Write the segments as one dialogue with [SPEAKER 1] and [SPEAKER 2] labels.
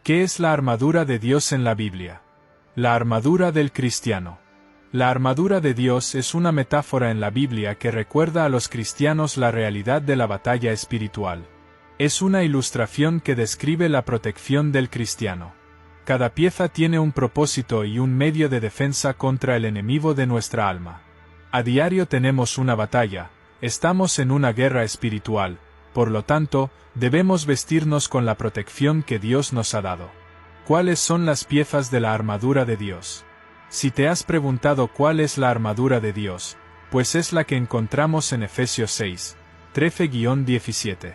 [SPEAKER 1] ¿Qué es la armadura de Dios en la Biblia? La armadura del cristiano. La armadura de Dios es una metáfora en la Biblia que recuerda a los cristianos la realidad de la batalla espiritual. Es una ilustración que describe la protección del cristiano. Cada pieza tiene un propósito y un medio de defensa contra el enemigo de nuestra alma. A diario tenemos una batalla, estamos en una guerra espiritual, por lo tanto, debemos vestirnos con la protección que Dios nos ha dado. ¿Cuáles son las piezas de la armadura de Dios? Si te has preguntado cuál es la armadura de Dios, pues es la que encontramos en Efesios 6, 13-17.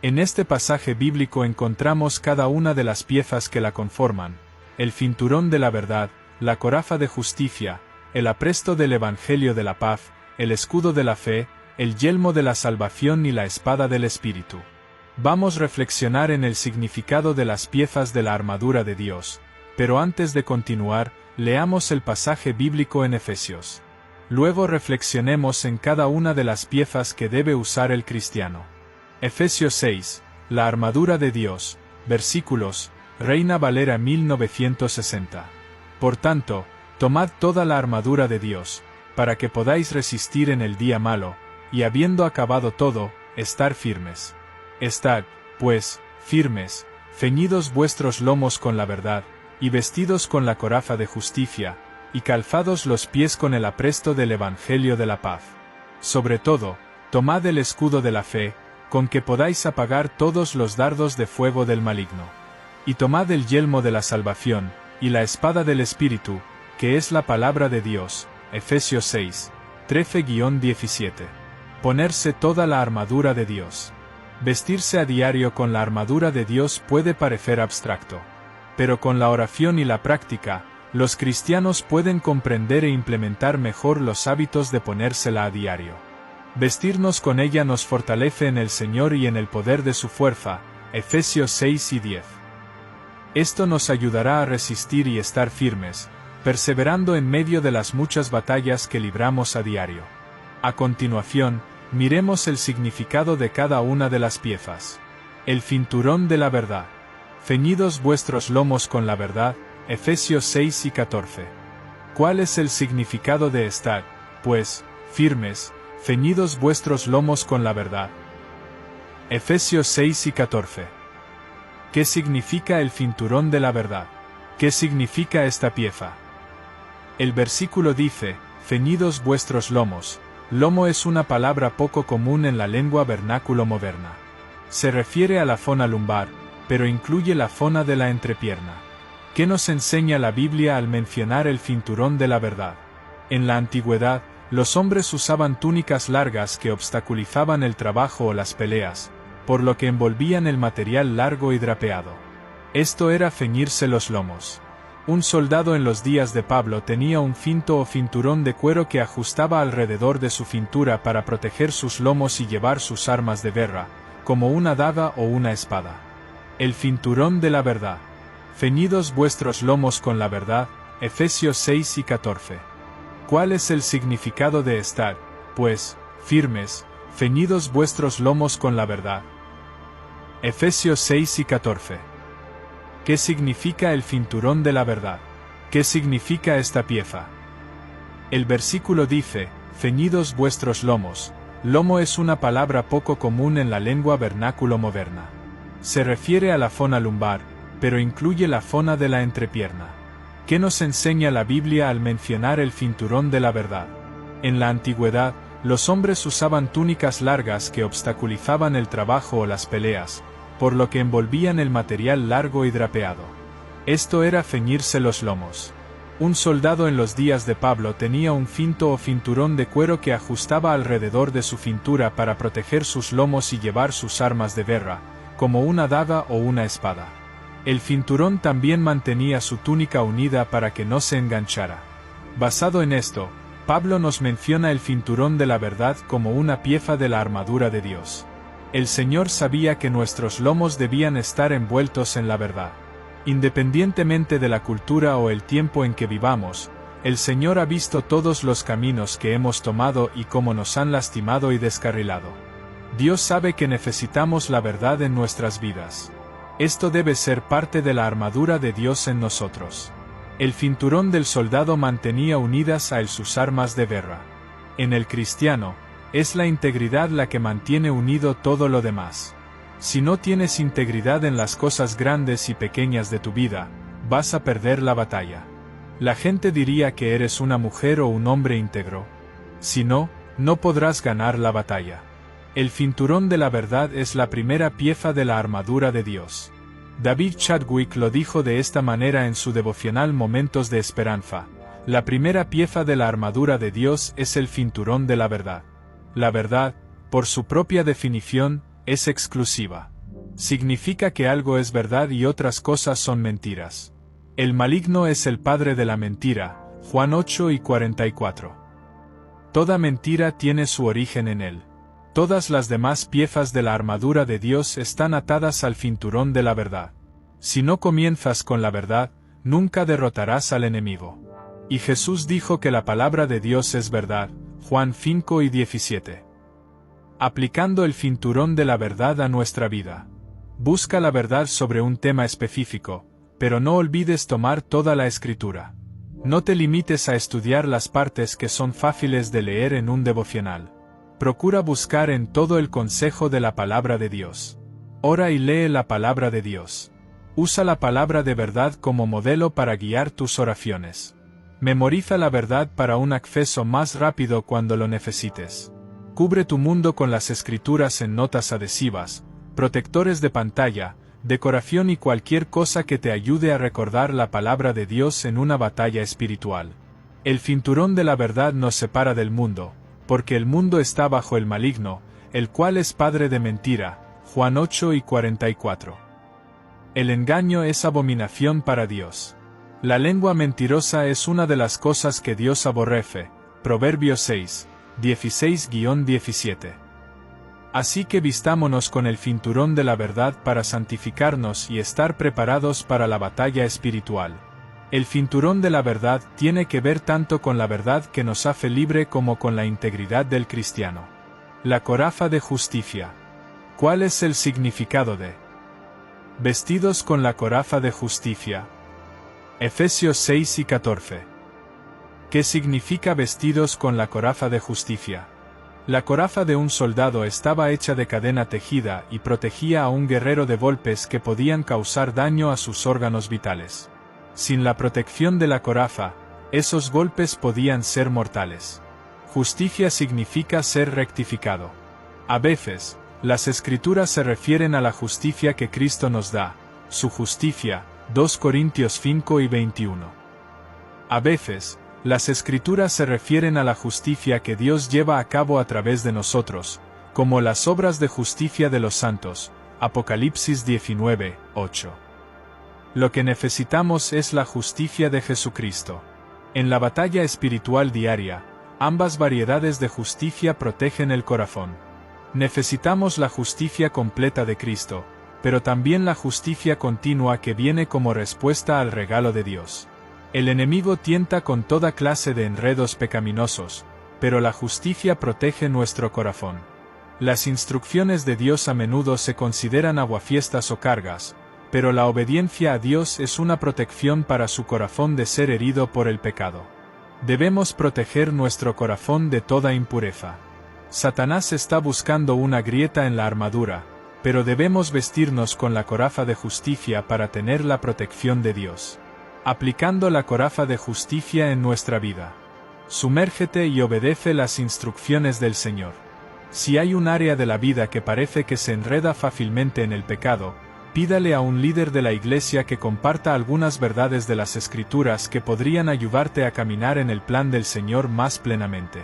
[SPEAKER 1] En este pasaje bíblico encontramos cada una de las piezas que la conforman: el cinturón de la verdad, la coraza de justicia, el apresto del Evangelio de la paz, el escudo de la fe, el yelmo de la salvación y la espada del Espíritu. Vamos a reflexionar en el significado de las piezas de la armadura de Dios, pero antes de continuar, leamos el pasaje bíblico en Efesios. Luego reflexionemos en cada una de las piezas que debe usar el cristiano. Efesios 6, la armadura de Dios, versículos, Reina Valera 1960. Por tanto, tomad toda la armadura de Dios, para que podáis resistir en el día malo, y habiendo acabado todo, estar firmes. Estad, pues, firmes, ceñidos vuestros lomos con la verdad, y vestidos con la coraza de justicia, y calzados los pies con el apresto del Evangelio de la paz. Sobre todo, tomad el escudo de la fe, con que podáis apagar todos los dardos de fuego del maligno. Y tomad el yelmo de la salvación, y la espada del Espíritu, que es la palabra de Dios. Efesios 6, 13-17. Ponerse toda la armadura de Dios. Vestirse a diario con la armadura de Dios puede parecer abstracto. Pero con la oración y la práctica, los cristianos pueden comprender e implementar mejor los hábitos de ponérsela a diario. Vestirnos con ella nos fortalece en el Señor y en el poder de su fuerza. Efesios 6 y 10. Esto nos ayudará a resistir y estar firmes, perseverando en medio de las muchas batallas que libramos a diario. A continuación, miremos el significado de cada una de las piezas. El cinturón de la verdad. Ceñidos vuestros lomos con la verdad. Efesios 6 y 14. ¿Cuál es el significado de estar, pues, firmes, ceñidos vuestros lomos con la verdad? Efesios 6 y 14. ¿Qué significa el cinturón de la verdad? ¿Qué significa esta pieza? El versículo dice, ceñidos vuestros lomos. Lomo es una palabra poco común en la lengua vernáculo moderna. Se refiere a la zona lumbar, pero incluye la zona de la entrepierna. ¿Qué nos enseña la Biblia al mencionar el cinturón de la verdad? En la antigüedad, los hombres usaban túnicas largas que obstaculizaban el trabajo o las peleas, por lo que envolvían el material largo y drapeado. Esto era ceñirse los lomos. Un soldado en los días de Pablo tenía un cinto o cinturón de cuero que ajustaba alrededor de su cintura para proteger sus lomos y llevar sus armas de guerra, como una daga o una espada. El cinturón de la verdad. Ceñidos vuestros lomos con la verdad. Efesios 6 y 14. ¿Cuál es el significado de estar, pues, firmes, ceñidos vuestros lomos con la verdad? Efesios 6 y 14. ¿Qué significa el cinturón de la verdad? ¿Qué significa esta pieza? El versículo dice, ceñidos vuestros lomos. Lomo es una palabra poco común en la lengua vernáculo moderna. Se refiere a la zona lumbar, pero incluye la zona de la entrepierna. ¿Qué nos enseña la Biblia al mencionar el cinturón de la verdad? En la antigüedad, los hombres usaban túnicas largas que obstaculizaban el trabajo o las peleas, por lo que envolvían el material largo y drapeado. Esto era ceñirse los lomos. Un soldado en los días de Pablo tenía un cinto o cinturón de cuero que ajustaba alrededor de su cintura para proteger sus lomos y llevar sus armas de guerra, como una daga o una espada. El cinturón también mantenía su túnica unida para que no se enganchara. Basado en esto, Pablo nos menciona el cinturón de la verdad como una pieza de la armadura de Dios. El Señor sabía que nuestros lomos debían estar envueltos en la verdad. Independientemente de la cultura o el tiempo en que vivamos, el Señor ha visto todos los caminos que hemos tomado y cómo nos han lastimado y descarrilado. Dios sabe que necesitamos la verdad en nuestras vidas. Esto debe ser parte de la armadura de Dios en nosotros. El cinturón del soldado mantenía unidas a él sus armas de guerra. En el cristiano, es la integridad la que mantiene unido todo lo demás. Si no tienes integridad en las cosas grandes y pequeñas de tu vida, vas a perder la batalla. La gente diría que eres una mujer o un hombre íntegro. Si no, no podrás ganar la batalla. El cinturón de la verdad es la primera pieza de la armadura de Dios. David Chadwick lo dijo de esta manera en su devocional Momentos de Esperanza: la primera pieza de la armadura de Dios es el cinturón de la verdad. La verdad, por su propia definición, es exclusiva. Significa que algo es verdad y otras cosas son mentiras. El maligno es el padre de la mentira, Juan 8:44. Toda mentira tiene su origen en él. Todas las demás piezas de la armadura de Dios están atadas al cinturón de la verdad. Si no comienzas con la verdad, nunca derrotarás al enemigo. Y Jesús dijo que la palabra de Dios es verdad, Juan 5:17. Aplicando el cinturón de la verdad a nuestra vida. Busca la verdad sobre un tema específico, pero no olvides tomar toda la escritura. No te limites a estudiar las partes que son fáciles de leer en un devocional. Procura buscar en todo el consejo de la palabra de Dios. Ora y lee la palabra de Dios. Usa la palabra de verdad como modelo para guiar tus oraciones. Memoriza la verdad para un acceso más rápido cuando lo necesites. Cubre tu mundo con las escrituras en notas adhesivas, protectores de pantalla, decoración y cualquier cosa que te ayude a recordar la palabra de Dios en una batalla espiritual. El cinturón de la verdad nos separa del mundo, porque el mundo está bajo el maligno, el cual es padre de mentira, Juan 8:44. El engaño es abominación para Dios. La lengua mentirosa es una de las cosas que Dios aborrece, Proverbios 6:16-17. Así que vistámonos con el cinturón de la verdad para santificarnos y estar preparados para la batalla espiritual. El cinturón de la verdad tiene que ver tanto con la verdad que nos hace libre como con la integridad del cristiano. La coraza de justicia. ¿Cuál es el significado de vestidos con la coraza de justicia? Efesios 6:14. ¿Qué significa vestidos con la coraza de justicia? La coraza de un soldado estaba hecha de cadena tejida y protegía a un guerrero de golpes que podían causar daño a sus órganos vitales. Sin la protección de la coraza, esos golpes podían ser mortales. Justicia significa ser rectificado. A veces, las escrituras se refieren a la justicia que Cristo nos da, su justicia, 2 Corintios 5:21. A veces, las escrituras se refieren a la justicia que Dios lleva a cabo a través de nosotros, como las obras de justicia de los santos, Apocalipsis 19:8. Lo que necesitamos es la justicia de Jesucristo. En la batalla espiritual diaria, ambas variedades de justicia protegen el corazón. Necesitamos la justicia completa de Cristo, pero también la justicia continua que viene como respuesta al regalo de Dios. El enemigo tienta con toda clase de enredos pecaminosos, pero la justicia protege nuestro corazón. Las instrucciones de Dios a menudo se consideran aguafiestas o cargas, pero la obediencia a Dios es una protección para su corazón de ser herido por el pecado. Debemos proteger nuestro corazón de toda impureza. Satanás está buscando una grieta en la armadura, pero debemos vestirnos con la coraza de justicia para tener la protección de Dios. Aplicando la coraza de justicia en nuestra vida. Sumérgete y obedece las instrucciones del Señor. Si hay un área de la vida que parece que se enreda fácilmente en el pecado, pídale a un líder de la iglesia que comparta algunas verdades de las Escrituras que podrían ayudarte a caminar en el plan del Señor más plenamente.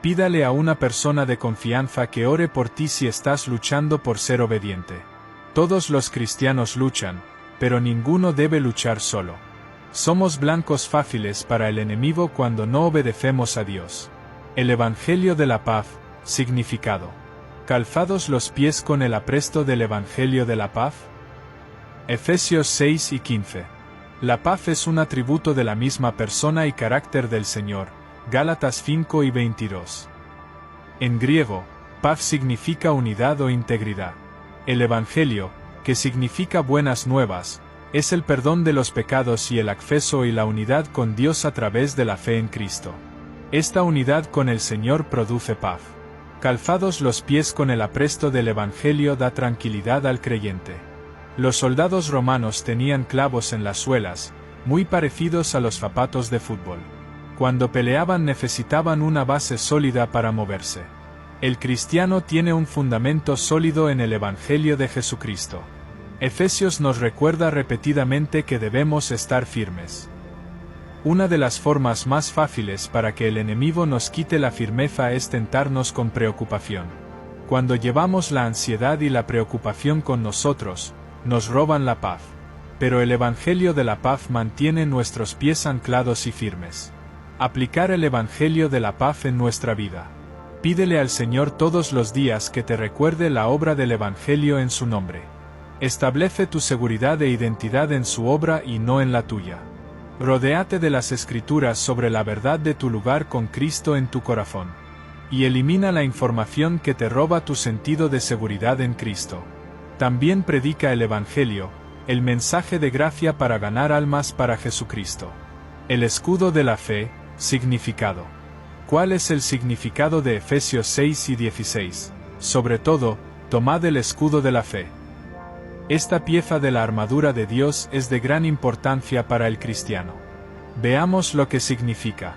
[SPEAKER 1] Pídale a una persona de confianza que ore por ti si estás luchando por ser obediente. Todos los cristianos luchan, pero ninguno debe luchar solo. Somos blancos fáciles para el enemigo cuando no obedecemos a Dios. El Evangelio de la Paz, significado. ¿Calzados los pies con el apresto del Evangelio de la Paz? Efesios 6:15. La paz es un atributo de la misma persona y carácter del Señor, Gálatas 5:22. En griego, paz significa unidad o integridad. El Evangelio, que significa buenas nuevas, es el perdón de los pecados y el acceso y la unidad con Dios a través de la fe en Cristo. Esta unidad con el Señor produce paz. Calzados los pies con el apresto del Evangelio da tranquilidad al creyente. Los soldados romanos tenían clavos en las suelas, muy parecidos a los zapatos de fútbol. Cuando peleaban necesitaban una base sólida para moverse. El cristiano tiene un fundamento sólido en el Evangelio de Jesucristo. Efesios nos recuerda repetidamente que debemos estar firmes. Una de las formas más fáciles para que el enemigo nos quite la firmeza es tentarnos con preocupación. Cuando llevamos la ansiedad y la preocupación con nosotros, nos roban la paz. Pero el Evangelio de la paz mantiene nuestros pies anclados y firmes. Aplicar el Evangelio de la paz en nuestra vida. Pídele al Señor todos los días que te recuerde la obra del Evangelio en su nombre. Establece tu seguridad e identidad en su obra y no en la tuya. Rodéate de las Escrituras sobre la verdad de tu lugar con Cristo en tu corazón. Y elimina la información que te roba tu sentido de seguridad en Cristo. También predica el Evangelio, el mensaje de gracia para ganar almas para Jesucristo. El escudo de la fe, significado. ¿Cuál es el significado de Efesios 6 y 16? Sobre todo, tomad el escudo de la fe. Esta pieza de la armadura de Dios es de gran importancia para el cristiano. Veamos lo que significa.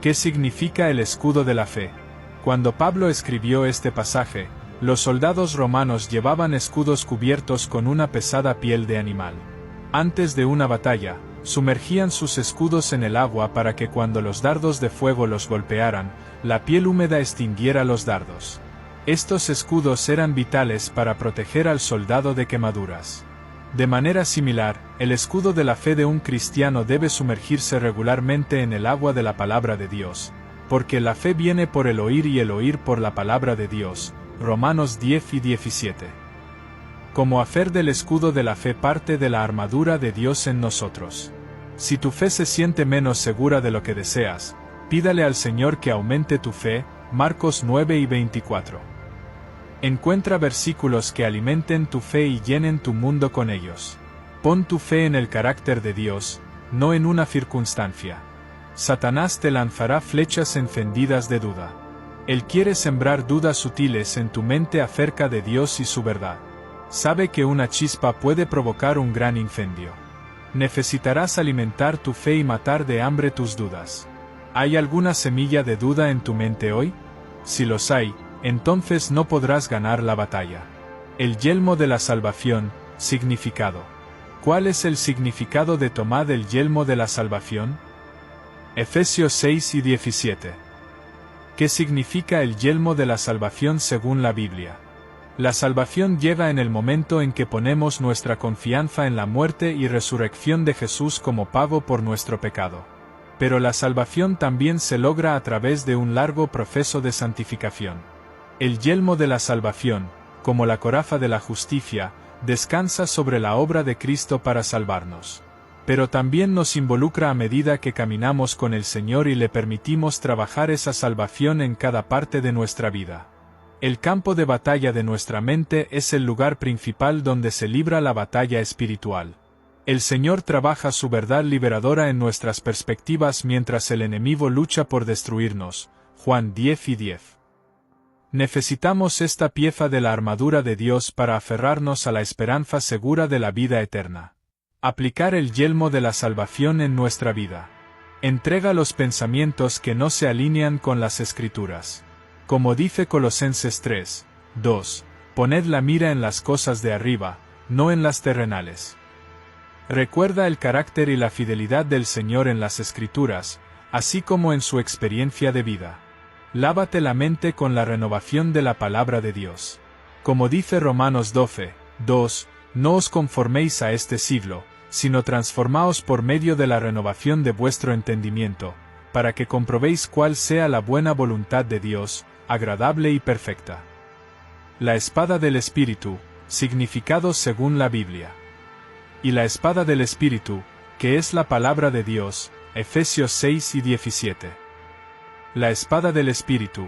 [SPEAKER 1] ¿Qué significa el escudo de la fe? Cuando Pablo escribió este pasaje, los soldados romanos llevaban escudos cubiertos con una pesada piel de animal. Antes de una batalla, sumergían sus escudos en el agua para que cuando los dardos de fuego los golpearan, la piel húmeda extinguiera los dardos. Estos escudos eran vitales para proteger al soldado de quemaduras. De manera similar, el escudo de la fe de un cristiano debe sumergirse regularmente en el agua de la palabra de Dios, porque la fe viene por el oír y el oír por la palabra de Dios. Romanos 10 y 17. Como hacer del escudo de la fe parte de la armadura de Dios en nosotros. Si tu fe se siente menos segura de lo que deseas, pídale al Señor que aumente tu fe. Marcos 9 y 24. Encuentra versículos que alimenten tu fe y llenen tu mundo con ellos. Pon tu fe en el carácter de Dios, no en una circunstancia. Satanás te lanzará flechas encendidas de duda. Él quiere sembrar dudas sutiles en tu mente acerca de Dios y su verdad. Sabe que una chispa puede provocar un gran incendio. Necesitarás alimentar tu fe y matar de hambre tus dudas. ¿Hay alguna semilla de duda en tu mente hoy? Si los hay, entonces no podrás ganar la batalla. El yelmo de la salvación, significado. ¿Cuál es el significado de tomar el yelmo de la salvación? Efesios 6 y 17. ¿Qué significa el yelmo de la salvación según la Biblia? La salvación llega en el momento en que ponemos nuestra confianza en la muerte y resurrección de Jesús como pago por nuestro pecado. Pero la salvación también se logra a través de un largo proceso de santificación. El yelmo de la salvación, como la coraza de la justicia, descansa sobre la obra de Cristo para salvarnos. Pero también nos involucra a medida que caminamos con el Señor y le permitimos trabajar esa salvación en cada parte de nuestra vida. El campo de batalla de nuestra mente es el lugar principal donde se libra la batalla espiritual. El Señor trabaja su verdad liberadora en nuestras perspectivas mientras el enemigo lucha por destruirnos. Juan 10 y 10. Necesitamos esta pieza de la armadura de Dios para aferrarnos a la esperanza segura de la vida eterna. Aplicar el yelmo de la salvación en nuestra vida. Entrega los pensamientos que no se alinean con las Escrituras. Como dice Colosenses 3, 2, poned la mira en las cosas de arriba, no en las terrenales. Recuerda el carácter y la fidelidad del Señor en las Escrituras, así como en su experiencia de vida. Lávate la mente con la renovación de la palabra de Dios. Como dice Romanos 12, 2, no os conforméis a este siglo, sino transformaos por medio de la renovación de vuestro entendimiento, para que comprobéis cuál sea la buena voluntad de Dios, agradable y perfecta. La espada del Espíritu, significado según la Biblia. Y la espada del Espíritu, que es la palabra de Dios, Efesios 6 y 17. La espada del Espíritu,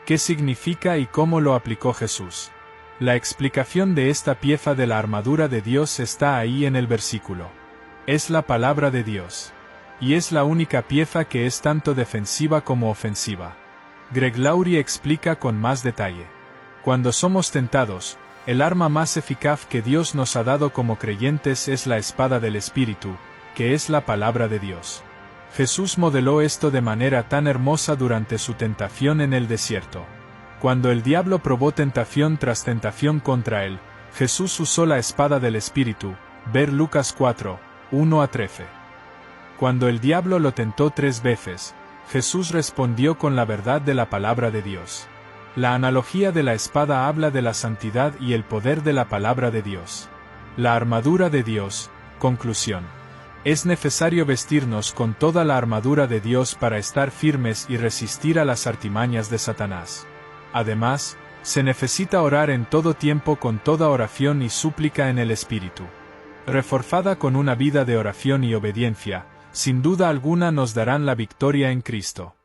[SPEAKER 1] ¿qué significa y cómo lo aplicó Jesús? La explicación de esta pieza de la armadura de Dios está ahí en el versículo. Es la palabra de Dios. Y es la única pieza que es tanto defensiva como ofensiva. Greg Laurie explica con más detalle. Cuando somos tentados, el arma más eficaz que Dios nos ha dado como creyentes es la espada del Espíritu, que es la palabra de Dios. Jesús modeló esto de manera tan hermosa durante su tentación en el desierto. Cuando el diablo probó tentación tras tentación contra él, Jesús usó la espada del Espíritu, ver Lucas 4, 1 a 13. Cuando el diablo lo tentó 3 veces, Jesús respondió con la verdad de la palabra de Dios. La analogía de la espada habla de la santidad y el poder de la palabra de Dios. La armadura de Dios. Conclusión. Es necesario vestirnos con toda la armadura de Dios para estar firmes y resistir a las artimañas de Satanás. Además, se necesita orar en todo tiempo con toda oración y súplica en el Espíritu. Reforzada con una vida de oración y obediencia, sin duda alguna nos darán la victoria en Cristo.